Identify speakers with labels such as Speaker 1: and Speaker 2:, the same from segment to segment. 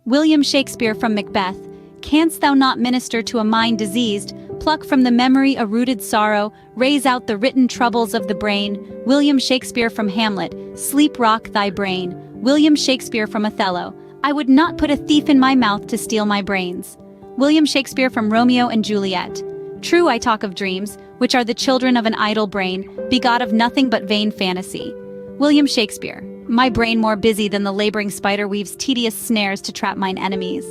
Speaker 1: William Shakespeare from Macbeth, "Canst thou not minister to a mind diseased, pluck from the memory a rooted sorrow, raise out the written troubles of the brain?" William Shakespeare from Hamlet, "Sleep rock thy brain." William Shakespeare from Othello, "I would not put a thief in my mouth to steal my brains." William Shakespeare from Romeo and Juliet, "True I talk of dreams, which are the children of an idle brain, begot of nothing but vain fantasy." William Shakespeare, "My brain more busy than the laboring spider weaves tedious snares to trap mine enemies."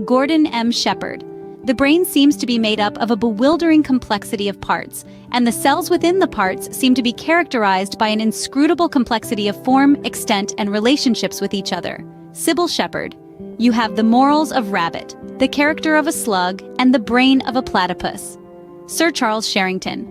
Speaker 1: Gordon M. Shepherd, "The brain seems to be made up of a bewildering complexity of parts, and the cells within the parts seem to be characterized by an inscrutable complexity of form, extent, and relationships with each other." Sybil Shepherd, "You have the morals of rabbit, the character of a slug, and the brain of a platypus." Sir Charles Sherrington,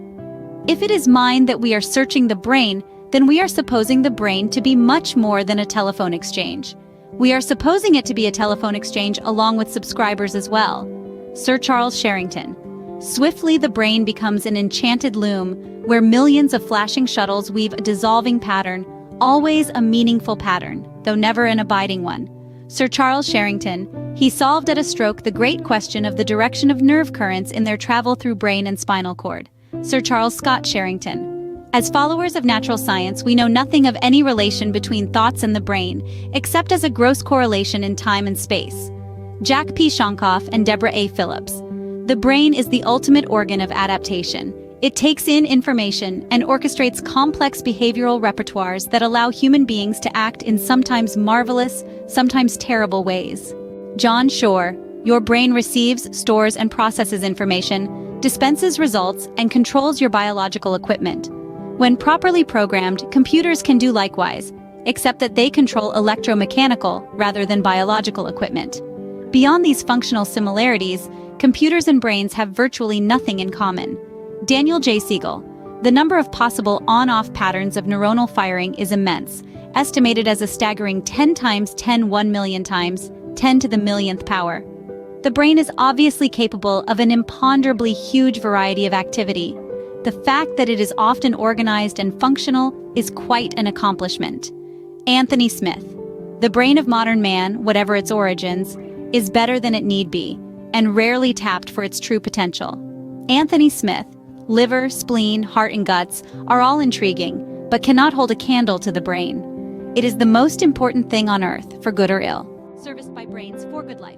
Speaker 1: "If it is mind that we are searching the brain, then we are supposing the brain to be much more than a telephone exchange. We are supposing it to be a telephone exchange along with subscribers as well." Sir Charles Sherrington, "Swiftly the brain becomes an enchanted loom, where millions of flashing shuttles weave a dissolving pattern, always a meaningful pattern, though never an abiding one." Sir Charles Sherrington, "He solved at a stroke the great question of the direction of nerve currents in their travel through brain and spinal cord." Sir Charles Scott Sherrington, "As followers of natural science, we know nothing of any relation between thoughts and the brain, except as a gross correlation in time and space." Jack P. Shonkoff and Deborah A. Phillips, "The brain is the ultimate organ of adaptation. It takes in information and orchestrates complex behavioral repertoires that allow human beings to act in sometimes marvelous, sometimes terrible ways." John Shore, "Your brain receives, stores, and processes information, dispenses results, and controls your biological equipment. When properly programmed, computers can do likewise, except that they control electromechanical rather than biological equipment. Beyond these functional similarities, computers and brains have virtually nothing in common." Daniel J. Siegel, "The number of possible on-off patterns of neuronal firing is immense, estimated as a staggering 10 times 10 1 million times, 10 to the millionth power. The brain is obviously capable of an imponderably huge variety of activity. The fact that it is often organized and functional is quite an accomplishment." Anthony Smith, "The brain of modern man, whatever its origins, is better than it need be, and rarely tapped for its true potential." Anthony Smith, "Liver, spleen, heart, and guts are all intriguing, but cannot hold a candle to the brain. It is the most important thing on earth, for good or ill." Serviced by Brains for Good Life.